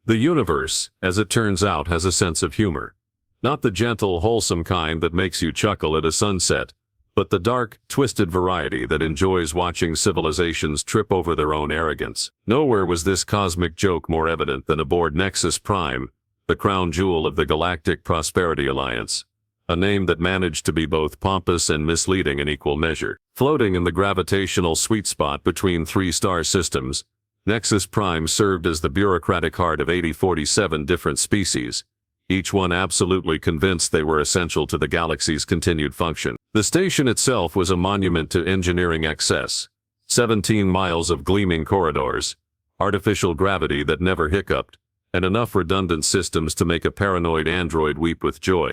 The universe, as it turns out, has a sense of humor. Not the gentle, wholesome kind that makes you chuckle at a sunset, but the dark, twisted variety that enjoys watching civilizations trip over their own arrogance. Nowhere was this cosmic joke more evident than aboard Nexus Prime, the crown jewel of the Galactic Prosperity Alliance, a name that managed to be both pompous and misleading in equal measure. Floating in the gravitational sweet spot between three star systems, Nexus Prime served as the bureaucratic heart of 47 different species, each one absolutely convinced they were essential to the galaxy's continued function. The station itself was a monument to engineering excess. 17 miles of gleaming corridors, artificial gravity that never hiccuped, and enough redundant systems to make a paranoid android weep with joy.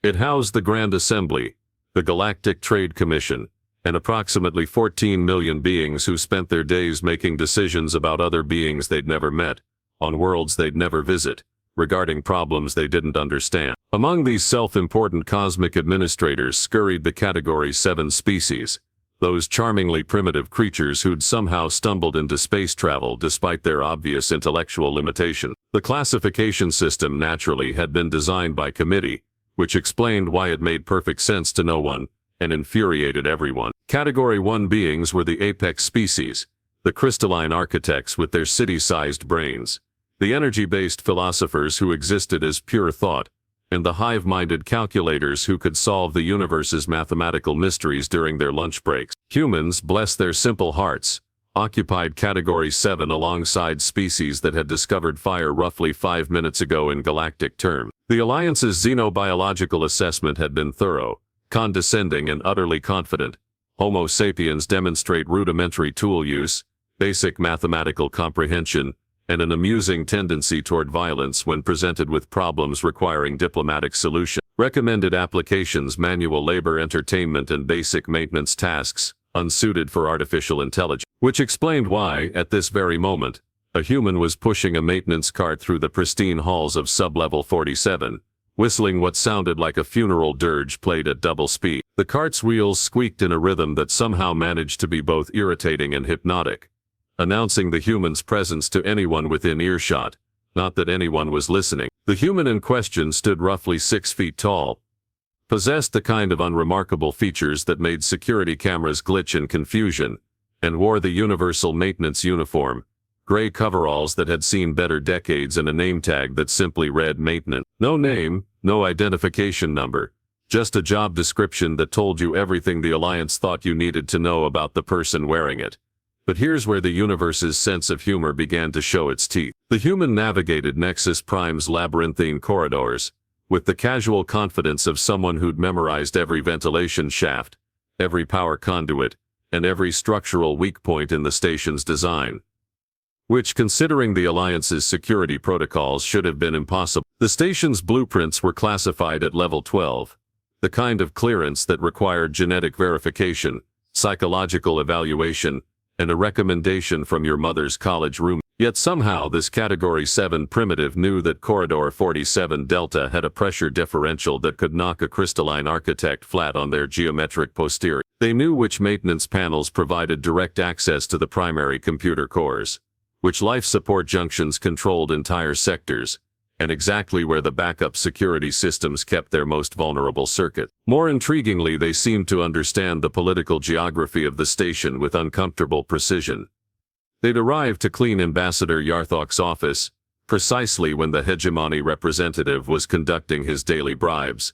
It housed the Grand Assembly, the Galactic Trade Commission, and approximately 14 million beings who spent their days making decisions about other beings they'd never met, on worlds they'd never visit, regarding problems they didn't understand. Among these self-important cosmic administrators scurried the Category 7 species, those charmingly primitive creatures who'd somehow stumbled into space travel despite their obvious intellectual limitation. The classification system naturally had been designed by committee, which explained why it made perfect sense to no one, and infuriated everyone. Category 1 beings were the apex species, the crystalline architects with their city-sized brains, the energy-based philosophers who existed as pure thought, and the hive-minded calculators who could solve the universe's mathematical mysteries during their lunch breaks. Humans, bless their simple hearts, occupied Category 7 alongside species that had discovered fire roughly 5 minutes ago in galactic terms. The Alliance's xenobiological assessment had been thorough, condescending and utterly confident. Homo sapiens demonstrate rudimentary tool use, basic mathematical comprehension, and an amusing tendency toward violence when presented with problems requiring diplomatic solution. Recommended applications: manual labor, entertainment, and basic maintenance tasks, unsuited for artificial intelligence. Which explained why, at this very moment, a human was pushing a maintenance cart through the pristine halls of sub-level 47, whistling what sounded like a funeral dirge played at double speed. The cart's wheels squeaked in a rhythm that somehow managed to be both irritating and hypnotic, announcing the human's presence to anyone within earshot, not that anyone was listening. The human in question stood roughly 6 feet tall, possessed the kind of unremarkable features that made security cameras glitch in confusion, and wore the universal maintenance uniform, gray coveralls that had seen better decades and a name tag that simply read maintenance. No name, no identification number, just a job description that told you everything the Alliance thought you needed to know about the person wearing it. But here's where the universe's sense of humor began to show its teeth. The human navigated Nexus Prime's labyrinthine corridors with the casual confidence of someone who'd memorized every ventilation shaft, every power conduit, and every structural weak point in the station's design. Which, considering the Alliance's security protocols, should have been impossible. The station's blueprints were classified at level 12, the kind of clearance that required genetic verification, psychological evaluation, and a recommendation from your mother's college room. Yet somehow this Category 7 primitive knew that Corridor 47 Delta had a pressure differential that could knock a crystalline architect flat on their geometric posterior. They knew which maintenance panels provided direct access to the primary computer cores, which life support junctions controlled entire sectors, and exactly where the backup security systems kept their most vulnerable circuit. More intriguingly, they seemed to understand the political geography of the station with uncomfortable precision. They'd arrived to clean Ambassador Yarthok's office, precisely when the hegemony representative was conducting his daily bribes.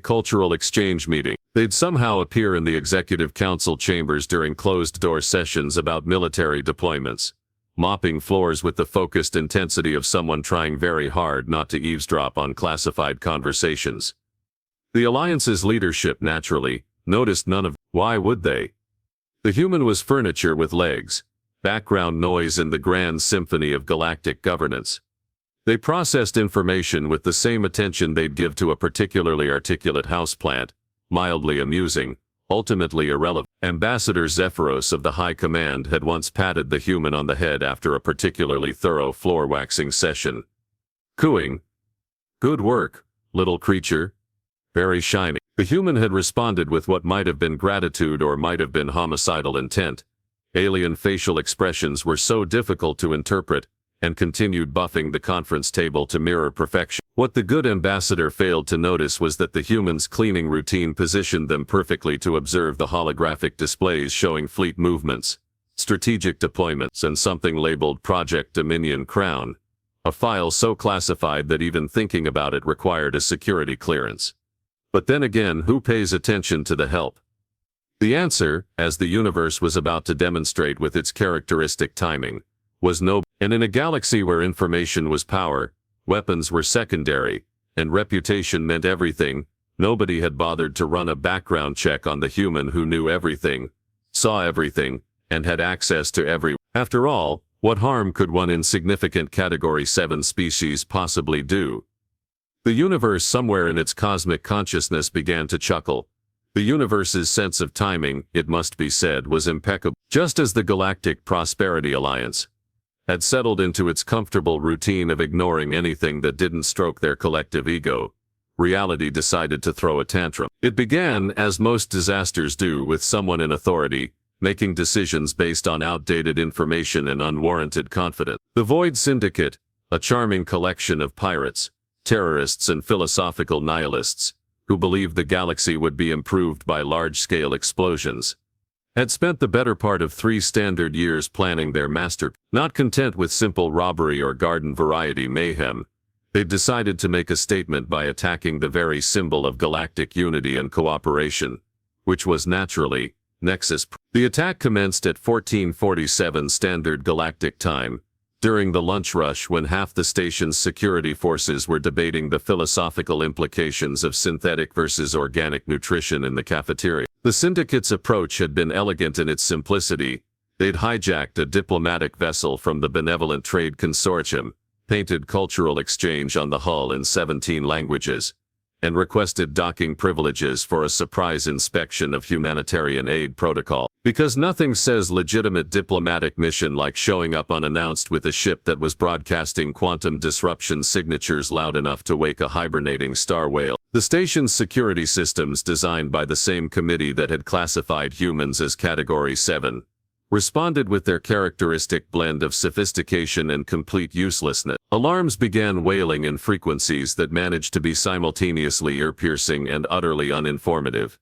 Cultural exchange meeting. They'd somehow appear in the Executive Council chambers during closed-door sessions about military deployments, mopping floors with the focused intensity of someone trying very hard not to eavesdrop on classified conversations. The Alliance's leadership, naturally, noticed none of it. Why would they? The human was furniture with legs, background noise in the grand symphony of galactic governance. They processed information with the same attention they'd give to a particularly articulate houseplant, mildly amusing, ultimately irrelevant. Ambassador Zephyros of the High Command had once patted the human on the head after a particularly thorough floor-waxing session, cooing, "Good work, little creature. Very shiny." The human had responded with what might have been gratitude or might have been homicidal intent. Alien facial expressions were so difficult to interpret, and continued buffing the conference table to mirror perfection. What the good ambassador failed to notice was that the humans' cleaning routine positioned them perfectly to observe the holographic displays showing fleet movements, strategic deployments, and something labeled Project Dominion Crown, a file so classified that even thinking about it required a security clearance. But then again, who pays attention to the help? The answer, as the universe was about to demonstrate with its characteristic timing, was no. And in a galaxy where information was power, weapons were secondary, and reputation meant everything, nobody had bothered to run a background check on the human who knew everything, saw everything, and had access to everything. After all, what harm could one insignificant Category 7 species possibly do? The universe somewhere in its cosmic consciousness began to chuckle. The universe's sense of timing, it must be said, was impeccable. Just as the Galactic Prosperity Alliance had settled into its comfortable routine of ignoring anything that didn't stroke their collective ego, reality decided to throw a tantrum. It began, as most disasters do, with someone in authority, making decisions based on outdated information and unwarranted confidence. The Void Syndicate, a charming collection of pirates, terrorists, and philosophical nihilists, who believed the galaxy would be improved by large-scale explosions, had spent the better part of 3 standard years planning their masterpiece. Not content with simple robbery or garden variety mayhem, they decided to make a statement by attacking the very symbol of galactic unity and cooperation, which was naturally Nexus Prime. The attack commenced at 1447 Standard Galactic Time, during the lunch rush when half the station's security forces were debating the philosophical implications of synthetic versus organic nutrition in the cafeteria. The Syndicate's approach had been elegant in its simplicity. They'd hijacked a diplomatic vessel from the Benevolent Trade Consortium, painted cultural exchange on the hull in 17 languages, and requested docking privileges for a surprise inspection of humanitarian aid protocol. Because nothing says legitimate diplomatic mission like showing up unannounced with a ship that was broadcasting quantum disruption signatures loud enough to wake a hibernating star whale. The station's security systems, designed by the same committee that had classified humans as Category 7, responded with their characteristic blend of sophistication and complete uselessness. Alarms began wailing in frequencies that managed to be simultaneously ear-piercing and utterly uninformative.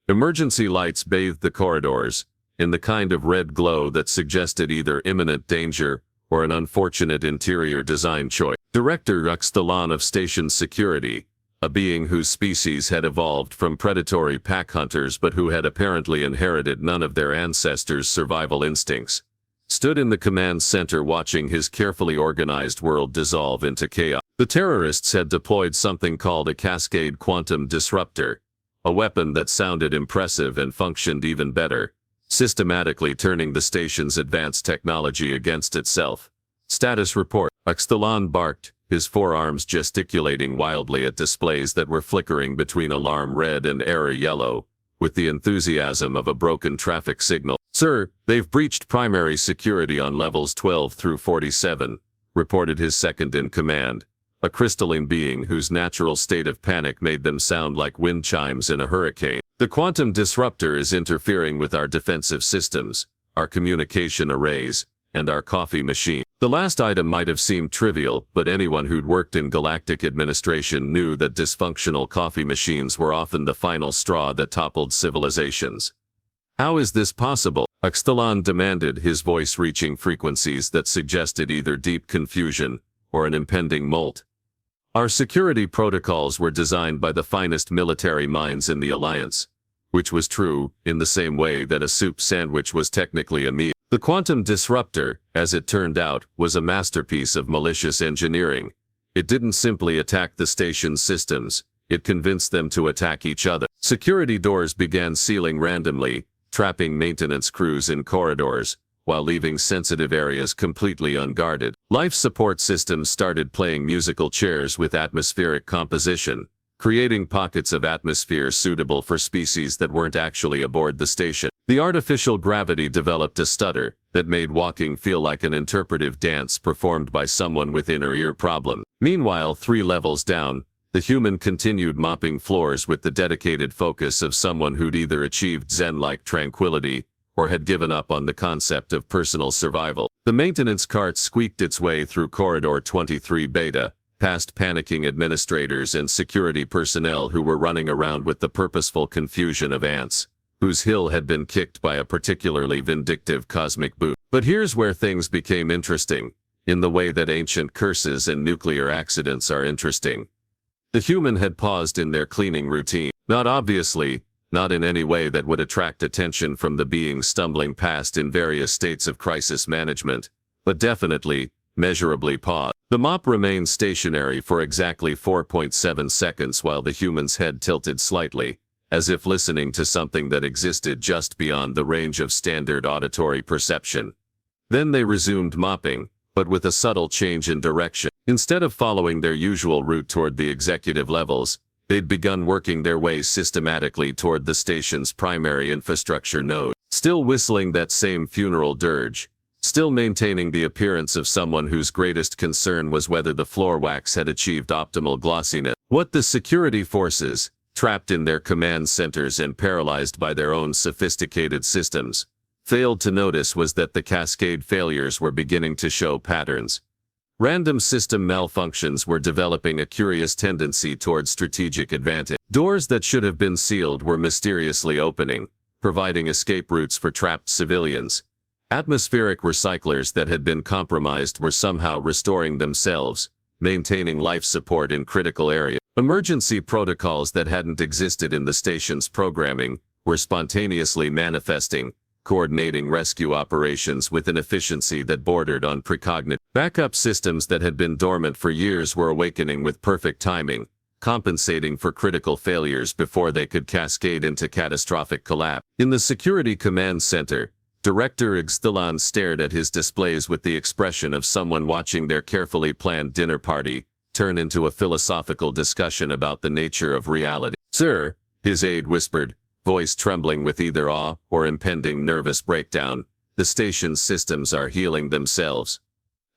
Emergency lights bathed the corridors, in the kind of red glow that suggested either imminent danger or an unfortunate interior design choice. Director Uxtalan of Station Security, a being whose species had evolved from predatory pack hunters but who had apparently inherited none of their ancestors' survival instincts, stood in the command center watching his carefully organized world dissolve into chaos. The terrorists had deployed something called a Cascade Quantum Disruptor, a weapon that sounded impressive and functioned even better, systematically turning the station's advanced technology against itself. Status report. Uxtalan barked, his forearms gesticulating wildly at displays that were flickering between alarm red and error yellow, with the enthusiasm of a broken traffic signal. "Sir, they've breached primary security on levels 12 through 47, reported his second-in-command, a crystalline being whose natural state of panic made them sound like wind chimes in a hurricane. "The quantum disruptor is interfering with our defensive systems, our communication arrays, and our coffee machine." The last item might have seemed trivial, but anyone who'd worked in galactic administration knew that dysfunctional coffee machines were often the final straw that toppled civilizations. "How is this possible?" Uxtalan demanded, his voice reaching frequencies that suggested either deep confusion or an impending molt. "Our security protocols were designed by the finest military minds in the Alliance," which was true, in the same way that a soup sandwich was technically a meal. The quantum disruptor, as it turned out, was a masterpiece of malicious engineering. It didn't simply attack the station's systems, it convinced them to attack each other. Security doors began sealing randomly, trapping maintenance crews in corridors, while leaving sensitive areas completely unguarded. Life support systems started playing musical chairs with atmospheric composition, creating pockets of atmosphere suitable for species that weren't actually aboard the station. The artificial gravity developed a stutter that made walking feel like an interpretive dance performed by someone with inner ear problem. Meanwhile, 3 levels down, the human continued mopping floors with the dedicated focus of someone who'd either achieved Zen-like tranquility or had given up on the concept of personal survival. The maintenance cart squeaked its way through Corridor 23 Beta, past panicking administrators and security personnel who were running around with the purposeful confusion of ants, whose hill had been kicked by a particularly vindictive cosmic boot. But here's where things became interesting, in the way that ancient curses and nuclear accidents are interesting. The human had paused in their cleaning routine, not obviously, not in any way that would attract attention from the beings stumbling past in various states of crisis management, but definitely, measurably paused. The mop remained stationary for exactly 4.7 seconds while the human's head tilted slightly, as if listening to something that existed just beyond the range of standard auditory perception. Then they resumed mopping, but with a subtle change in direction. Instead of following their usual route toward the executive levels, they'd begun working their way systematically toward the station's primary infrastructure node, still whistling that same funeral dirge, still maintaining the appearance of someone whose greatest concern was whether the floor wax had achieved optimal glossiness. What the security forces, trapped in their command centers and paralyzed by their own sophisticated systems, failed to notice was that the cascade failures were beginning to show patterns. Random system malfunctions were developing a curious tendency toward strategic advantage. Doors that should have been sealed were mysteriously opening, providing escape routes for trapped civilians. Atmospheric recyclers that had been compromised were somehow restoring themselves, maintaining life support in critical areas. Emergency protocols that hadn't existed in the station's programming were spontaneously manifesting, coordinating rescue operations with an efficiency that bordered on precognitive. Backup systems that had been dormant for years were awakening with perfect timing, compensating for critical failures before they could cascade into catastrophic collapse. In the Security Command Center, Director Ixthalan stared at his displays with the expression of someone watching their carefully planned dinner party turn into a philosophical discussion about the nature of reality. "Sir," his aide whispered, voice trembling with either awe or impending nervous breakdown, "the station's systems are healing themselves."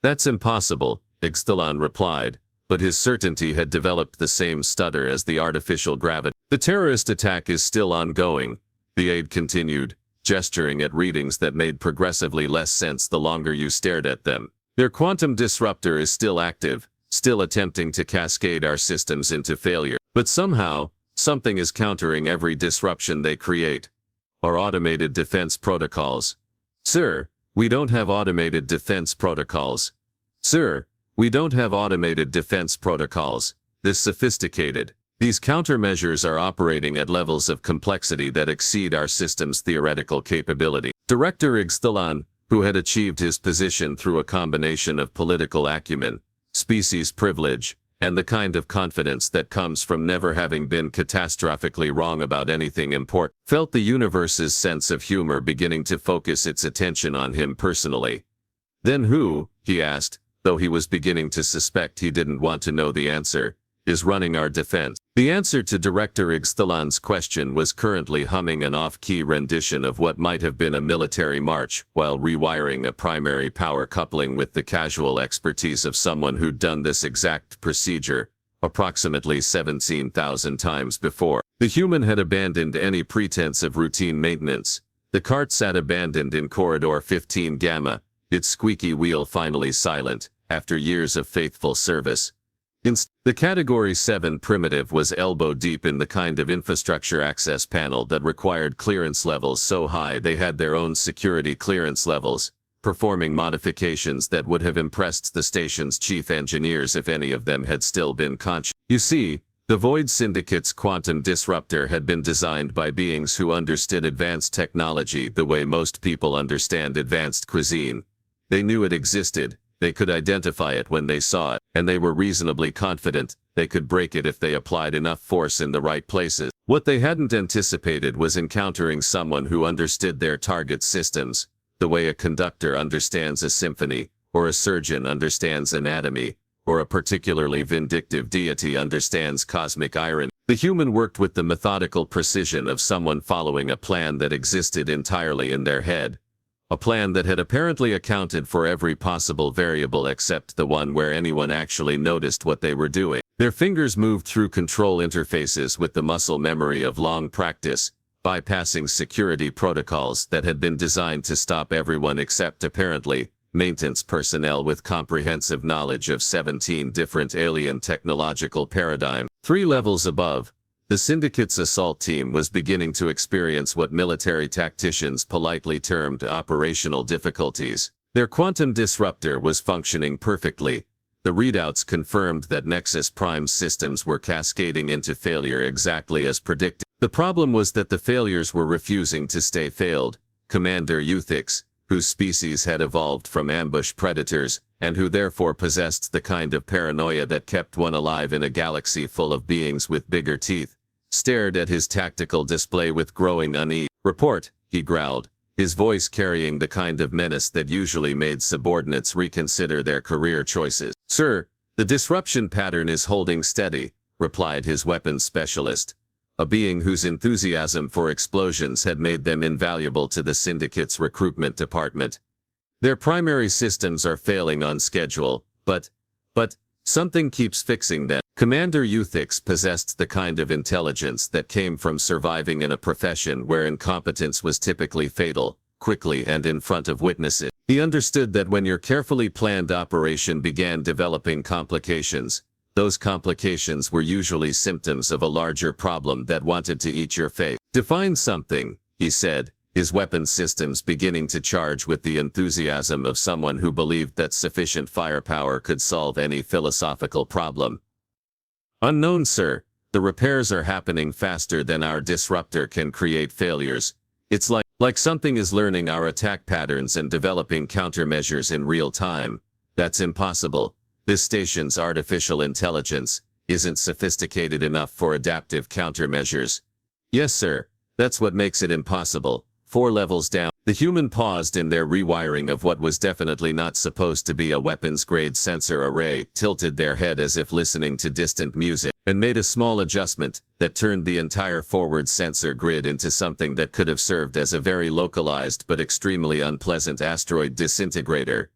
"That's impossible," Ixthalan replied, but his certainty had developed the same stutter as the artificial gravity. "The terrorist attack is still ongoing," the aide continued, gesturing at readings that made progressively less sense the longer you stared at them. "Their quantum disruptor is still active, still attempting to cascade our systems into failure. But somehow, something is countering every disruption they create. Our automated defense protocols." "Sir, we don't have automated defense protocols." "Sir, we don't have automated defense protocols. This sophisticated. These countermeasures are operating at levels of complexity that exceed our system's theoretical capability." Director Ixthalan, who had achieved his position through a combination of political acumen, species privilege, and the kind of confidence that comes from never having been catastrophically wrong about anything important, felt the universe's sense of humor beginning to focus its attention on him personally. "Then who," he asked, though he was beginning to suspect he didn't want to know the answer, "is running our defense?" The answer to Director Ixthalan's question was currently humming an off-key rendition of what might have been a military march while rewiring a primary power coupling with the casual expertise of someone who'd done this exact procedure approximately 17,000 times before. The human had abandoned any pretense of routine maintenance. The cart sat abandoned in Corridor 15 Gamma, its squeaky wheel finally silent, after years of faithful service. The Category 7 primitive was elbow-deep in the kind of infrastructure access panel that required clearance levels so high they had their own security clearance levels, performing modifications that would have impressed the station's chief engineers if any of them had still been conscious. You see, the Void Syndicate's quantum disruptor had been designed by beings who understood advanced technology the way most people understand advanced cuisine. They knew it existed. They could identify it when they saw it, and they were reasonably confident they could break it if they applied enough force in the right places. What they hadn't anticipated was encountering someone who understood their target systems, the way a conductor understands a symphony, or a surgeon understands anatomy, or a particularly vindictive deity understands cosmic irony. The human worked with the methodical precision of someone following a plan that existed entirely in their head. A plan that had apparently accounted for every possible variable except the one where anyone actually noticed what they were doing. Their fingers moved through control interfaces with the muscle memory of long practice, bypassing security protocols that had been designed to stop everyone except, apparently, maintenance personnel with comprehensive knowledge of 17 different alien technological paradigms. 3 levels above, the Syndicate's assault team was beginning to experience what military tacticians politely termed operational difficulties. Their quantum disruptor was functioning perfectly. The readouts confirmed that Nexus Prime systems were cascading into failure exactly as predicted. The problem was that the failures were refusing to stay failed. Commander Euthix, whose species had evolved from ambush predators, and who therefore possessed the kind of paranoia that kept one alive in a galaxy full of beings with bigger teeth, stared at his tactical display with growing unease. "Report," he growled, his voice carrying the kind of menace that usually made subordinates reconsider their career choices. "Sir, the disruption pattern is holding steady," replied his weapons specialist, a being whose enthusiasm for explosions had made them invaluable to the Syndicate's recruitment department. "Their primary systems are failing on schedule, but something keeps fixing them." Commander Euthix possessed the kind of intelligence that came from surviving in a profession where incompetence was typically fatal, quickly and in front of witnesses. He understood that when your carefully planned operation began developing complications, those complications were usually symptoms of a larger problem that wanted to eat your face. "Define something," he said, his weapons systems beginning to charge with the enthusiasm of someone who believed that sufficient firepower could solve any philosophical problem. "Unknown, sir. The repairs are happening faster than our disruptor can create failures. It's like something is learning our attack patterns and developing countermeasures in real time. That's impossible. This station's artificial intelligence isn't sophisticated enough for adaptive countermeasures." "Yes, sir. That's what makes it impossible." 4 levels down, the human paused in their rewiring of what was definitely not supposed to be a weapons-grade sensor array, tilted their head as if listening to distant music, and made a small adjustment that turned the entire forward sensor grid into something that could have served as a very localized but extremely unpleasant asteroid disintegrator.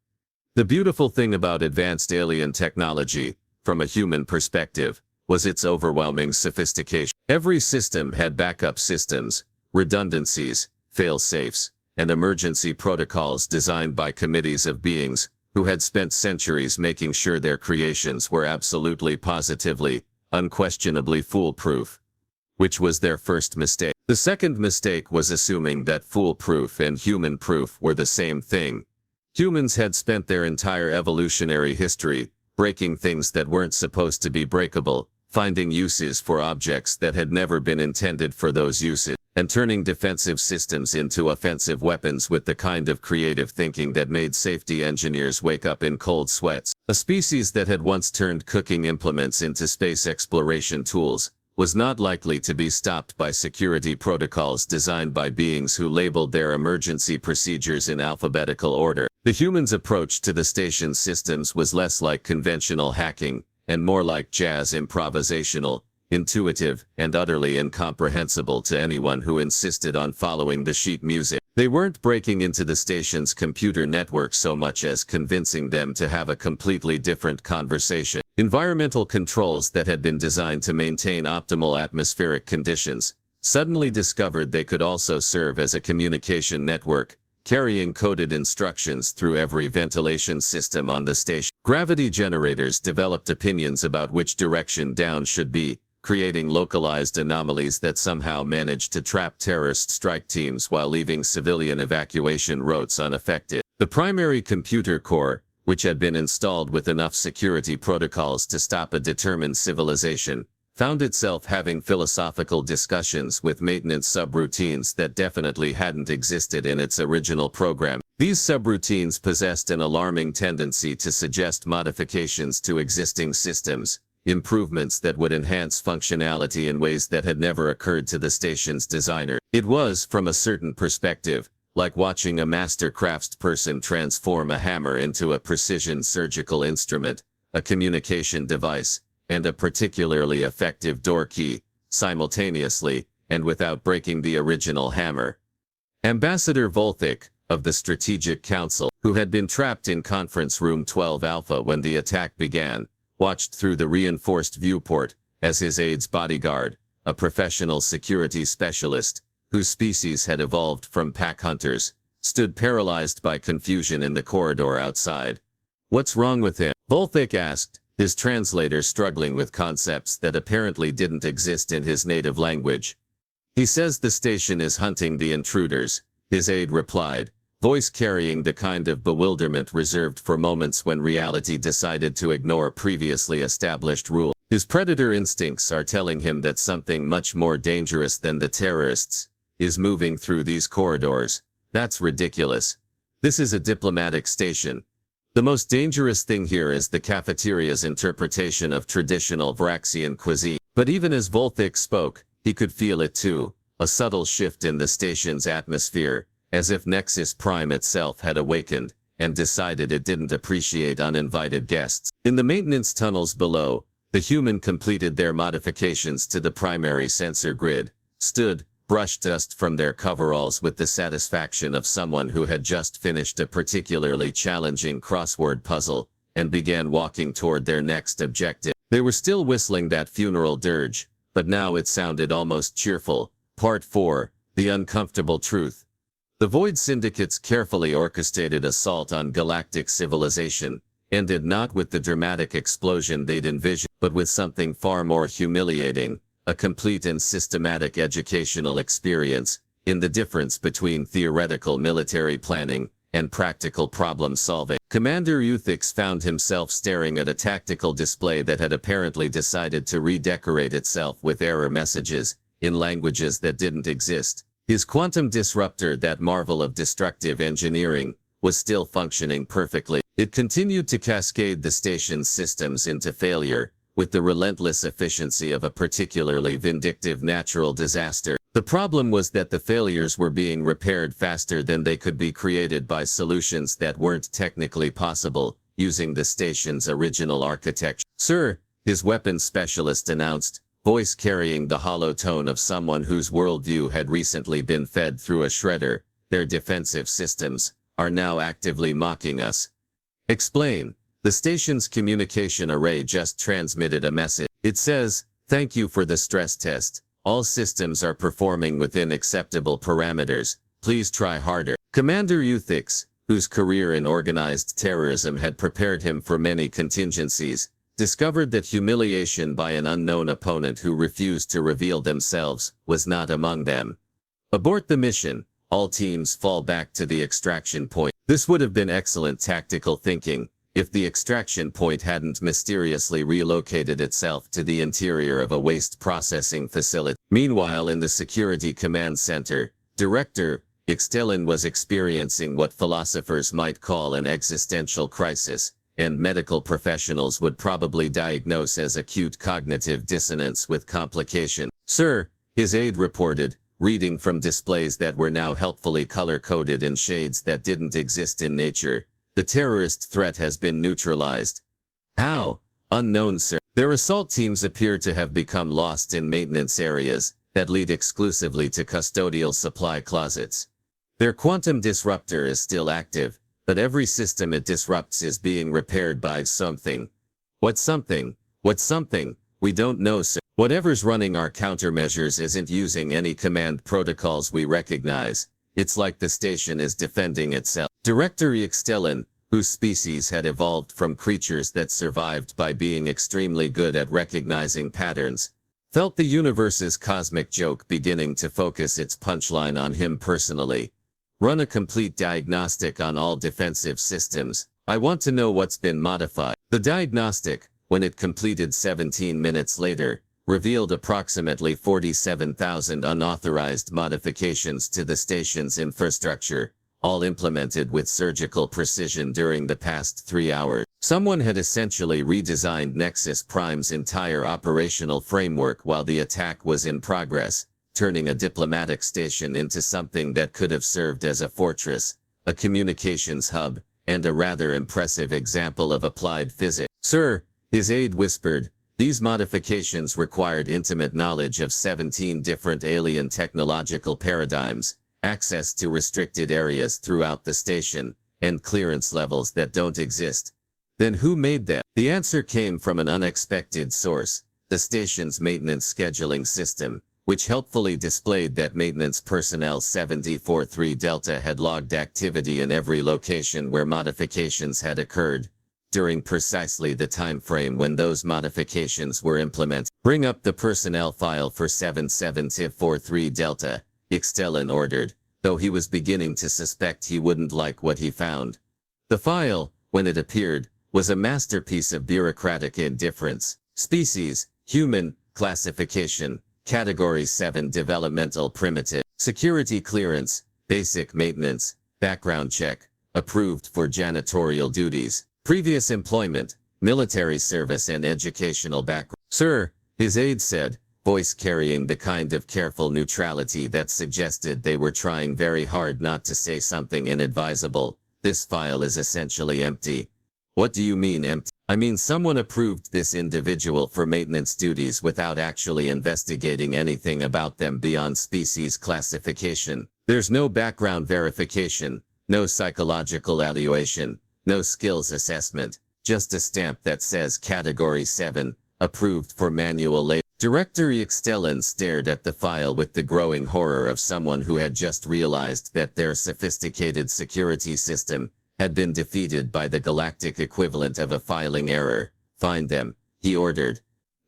The beautiful thing about advanced alien technology, from a human perspective, was its overwhelming sophistication. Every system had backup systems, redundancies, fail-safes, and emergency protocols designed by committees of beings who had spent centuries making sure their creations were absolutely, positively, unquestionably foolproof. Which was their first mistake. The second mistake was assuming that foolproof and human-proof were the same thing. Humans had spent their entire evolutionary history breaking things that weren't supposed to be breakable, finding uses for objects that had never been intended for those uses, and turning defensive systems into offensive weapons with the kind of creative thinking that made safety engineers wake up in cold sweats. A species that had once turned cooking implements into space exploration tools was not likely to be stopped by security protocols designed by beings who labeled their emergency procedures in alphabetical order. The humans' approach to the station's systems was less like conventional hacking, and more like jazz improvisational, intuitive, and utterly incomprehensible to anyone who insisted on following the sheet music. They weren't breaking into the station's computer network so much as convincing them to have a completely different conversation. Environmental controls that had been designed to maintain optimal atmospheric conditions suddenly discovered they could also serve as a communication network, carrying coded instructions through every ventilation system on the station. Gravity generators developed opinions about which direction down should be, creating localized anomalies that somehow managed to trap terrorist strike teams while leaving civilian evacuation routes unaffected. The primary computer core, which had been installed with enough security protocols to stop a determined civilization, found itself having philosophical discussions with maintenance subroutines that definitely hadn't existed in its original program. These subroutines possessed an alarming tendency to suggest modifications to existing systems, improvements that would enhance functionality in ways that had never occurred to the station's designer. It was, from a certain perspective, like watching a master craftsperson transform a hammer into a precision surgical instrument, a communication device, and a particularly effective door key, simultaneously, and without breaking the original hammer. Ambassador Volthic, of the Strategic Council, who had been trapped in Conference Room 12 Alpha when the attack began, watched through the reinforced viewport as his aide's bodyguard, a professional security specialist, whose species had evolved from pack hunters, stood paralyzed by confusion in the corridor outside. "What's wrong with him?" Volthik asked, his translator struggling with concepts that apparently didn't exist in his native language. "He says the station is hunting the intruders," his aide replied, voice carrying the kind of bewilderment reserved for moments when reality decided to ignore previously established rules. His predator instincts are telling him that something much more dangerous than the terrorists is moving through these corridors. That's ridiculous. This is a diplomatic station. The most dangerous thing here is the cafeteria's interpretation of traditional Vraxian cuisine. But even as Volthik spoke, he could feel it too, a subtle shift in the station's atmosphere, as if Nexus Prime itself had awakened and decided it didn't appreciate uninvited guests. In the maintenance tunnels below, the human completed their modifications to the primary sensor grid, stood, brushed dust from their coveralls with the satisfaction of someone who had just finished a particularly challenging crossword puzzle, and began walking toward their next objective. They were still whistling that funeral dirge, but now it sounded almost cheerful. Part 4, The Uncomfortable Truth. The Void Syndicate's carefully orchestrated assault on galactic civilization ended not with the dramatic explosion they'd envisioned, but with something far more humiliating, a complete and systematic educational experience in the difference between theoretical military planning and practical problem solving. Commander Euthix found himself staring at a tactical display that had apparently decided to redecorate itself with error messages in languages that didn't exist. His quantum disruptor, that marvel of destructive engineering, was still functioning perfectly. It continued to cascade the station's systems into failure, with the relentless efficiency of a particularly vindictive natural disaster. The problem was that the failures were being repaired faster than they could be created by solutions that weren't technically possible, using the station's original architecture. "Sir," his weapons specialist announced, voice carrying the hollow tone of someone whose worldview had recently been fed through a shredder, "their defensive systems are now actively mocking us." "Explain." The station's communication array just transmitted a message. It says, "Thank you for the stress test. All systems are performing within acceptable parameters. Please try harder." Commander Euthix, whose career in organized terrorism had prepared him for many contingencies, discovered that humiliation by an unknown opponent who refused to reveal themselves was not among them. "Abort the mission. All teams fall back to the extraction point." This would have been excellent tactical thinking if the extraction point hadn't mysteriously relocated itself to the interior of a waste processing facility. Meanwhile, in the Security Command Center, Director Ixtelin was experiencing what philosophers might call an existential crisis, and medical professionals would probably diagnose as acute cognitive dissonance with complication. "Sir," his aide reported, reading from displays that were now helpfully color-coded in shades that didn't exist in nature, "the terrorist threat has been neutralized." "How?" "Unknown, sir. Their assault teams appear to have become lost in maintenance areas that lead exclusively to custodial supply closets. Their quantum disruptor is still active, but every system it disrupts is being repaired by something." "What something?" "What something? We don't know, sir. Whatever's running our countermeasures isn't using any command protocols we recognize. It's like the station is defending itself." Director Ixtelin, whose species had evolved from creatures that survived by being extremely good at recognizing patterns, felt the universe's cosmic joke beginning to focus its punchline on him personally. "Run a complete diagnostic on all defensive systems. I want to know what's been modified." The diagnostic, when it completed 17 minutes later, revealed approximately 47,000 unauthorized modifications to the station's infrastructure, all implemented with surgical precision during the past 3 hours. Someone had essentially redesigned Nexus Prime's entire operational framework while the attack was in progress, turning a diplomatic station into something that could have served as a fortress, a communications hub, and a rather impressive example of applied physics. "Sir," his aide whispered, "these modifications required intimate knowledge of 17 different alien technological paradigms, access to restricted areas throughout the station, and clearance levels that don't exist." "Then who made them?" The answer came from an unexpected source, the station's maintenance scheduling system, which helpfully displayed that maintenance personnel 743 Delta had logged activity in every location where modifications had occurred, during precisely the time frame when those modifications were implemented. Bring up the personnel file for 7743 Delta, Ixtelan ordered, though he was beginning to suspect he wouldn't like what he found. The file, when it appeared, was a masterpiece of bureaucratic indifference. Species, human, classification, Category 7 developmental primitive, security clearance, basic maintenance, background check, approved for janitorial duties, previous employment, military service and educational background. Sir, his aide said, voice carrying the kind of careful neutrality that suggested they were trying very hard not to say something inadvisable. This file is essentially empty. What do you mean empty? I mean someone approved this individual for maintenance duties without actually investigating anything about them beyond species classification. There's no background verification, no psychological evaluation, no skills assessment, just a stamp that says Category 7, approved for manual labor. Director Ixtelan stared at the file with the growing horror of someone who had just realized that their sophisticated security system had been defeated by the galactic equivalent of a filing error. Find them, he ordered.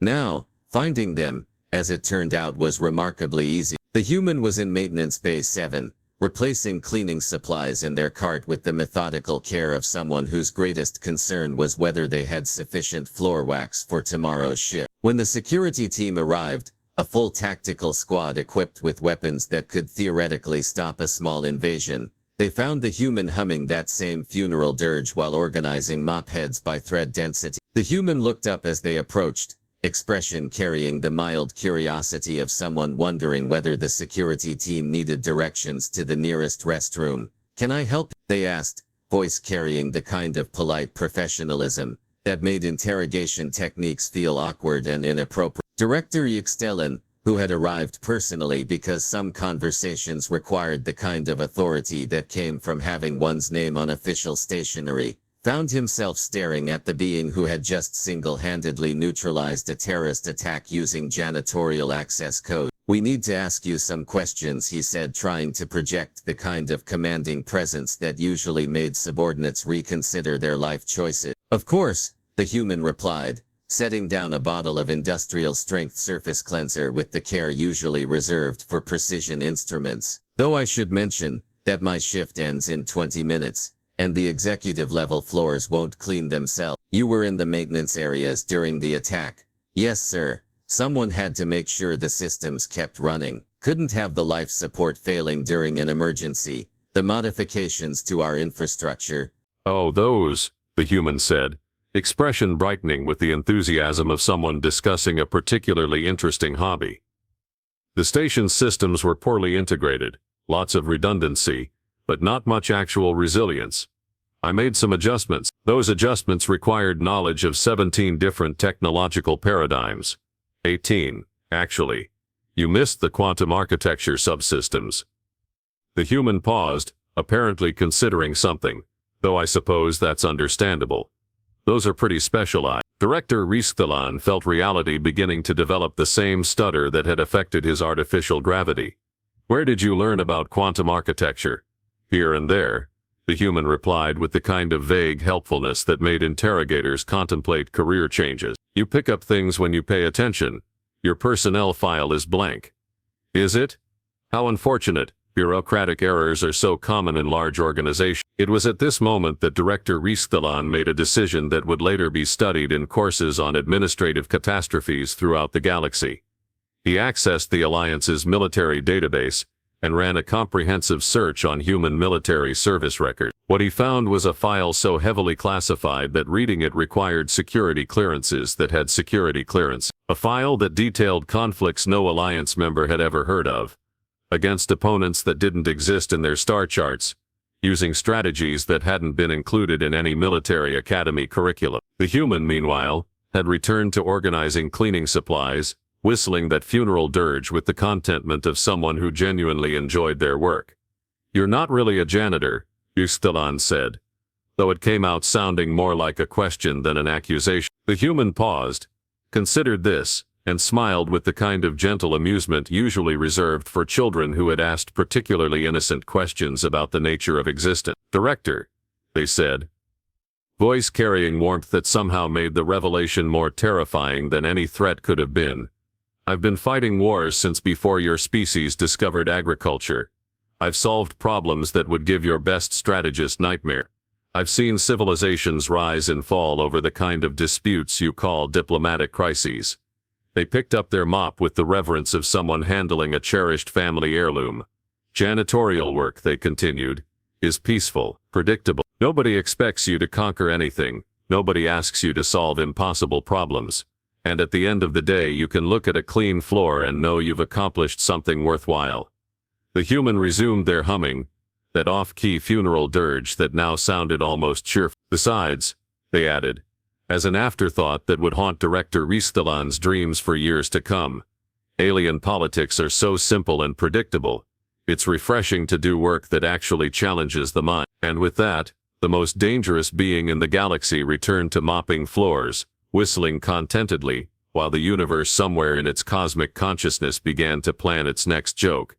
Now, finding them, as it turned out, was remarkably easy. The human was in Maintenance Bay 7, replacing cleaning supplies in their cart with the methodical care of someone whose greatest concern was whether they had sufficient floor wax for tomorrow's shift. When the security team arrived, a full tactical squad equipped with weapons that could theoretically stop a small invasion, they found the human humming that same funeral dirge while organizing mop heads by thread density. The human looked up as they approached, expression carrying the mild curiosity of someone wondering whether the security team needed directions to the nearest restroom. Can I help? They asked, voice carrying the kind of polite professionalism that made interrogation techniques feel awkward and inappropriate. Director Ixtelan, who had arrived personally because some conversations required the kind of authority that came from having one's name on official stationery, found himself staring at the being who had just single-handedly neutralized a terrorist attack using janitorial access code. We need to ask you some questions, he said, trying to project the kind of commanding presence that usually made subordinates reconsider their life choices. Of course, the human replied, setting down a bottle of industrial-strength surface cleanser with the care usually reserved for precision instruments. Though I should mention that my shift ends in 20 minutes, and the executive-level floors won't clean themselves. You were in the maintenance areas during the attack. Yes, sir. Someone had to make sure the systems kept running. Couldn't have the life support failing during an emergency. The modifications to our infrastructure. Oh, those, the human said, expression brightening with the enthusiasm of someone discussing a particularly interesting hobby. The station's systems were poorly integrated, lots of redundancy, but not much actual resilience. I made some adjustments. Those adjustments required knowledge of 17 different technological paradigms. 18, actually. You missed the quantum architecture subsystems. The human paused, apparently considering something, though I suppose that's understandable. Those are pretty specialized. Director Ixtelan felt reality beginning to develop the same stutter that had affected his artificial gravity. Where did you learn about quantum architecture? Here and there, the human replied with the kind of vague helpfulness that made interrogators contemplate career changes. You pick up things when you pay attention. Your personnel file is blank. Is it? How unfortunate. Bureaucratic errors are so common in large organizations. It was at this moment that Director Ixtelan made a decision that would later be studied in courses on administrative catastrophes throughout the galaxy. He accessed the Alliance's military database and ran a comprehensive search on human military service records. What he found was a file so heavily classified that reading it required security clearances that had security clearance. A file that detailed conflicts no Alliance member had ever heard of, against opponents that didn't exist in their star charts, using strategies that hadn't been included in any military academy curriculum. The human, meanwhile, had returned to organizing cleaning supplies, whistling that funeral dirge with the contentment of someone who genuinely enjoyed their work. You're not really a janitor, Ixtelan said, though it came out sounding more like a question than an accusation. The human paused, considered this, and smiled with the kind of gentle amusement usually reserved for children who had asked particularly innocent questions about the nature of existence. "Director," they said, voice carrying warmth that somehow made the revelation more terrifying than any threat could have been. "I've been fighting wars since before your species discovered agriculture. I've solved problems that would give your best strategist nightmare. I've seen civilizations rise and fall over the kind of disputes you call diplomatic crises." They picked up their mop with the reverence of someone handling a cherished family heirloom. "Janitorial work," they continued, "is peaceful, predictable. Nobody expects you to conquer anything, nobody asks you to solve impossible problems. And at the end of the day you can look at a clean floor and know you've accomplished something worthwhile." The human resumed their humming, that off-key funeral dirge that now sounded almost cheerful. "Besides," they added, as an afterthought that would haunt Director Ristelan's dreams for years to come, "alien politics are so simple and predictable. It's refreshing to do work that actually challenges the mind." And with that, the most dangerous being in the galaxy returned to mopping floors, whistling contentedly, while the universe somewhere in its cosmic consciousness began to plan its next joke.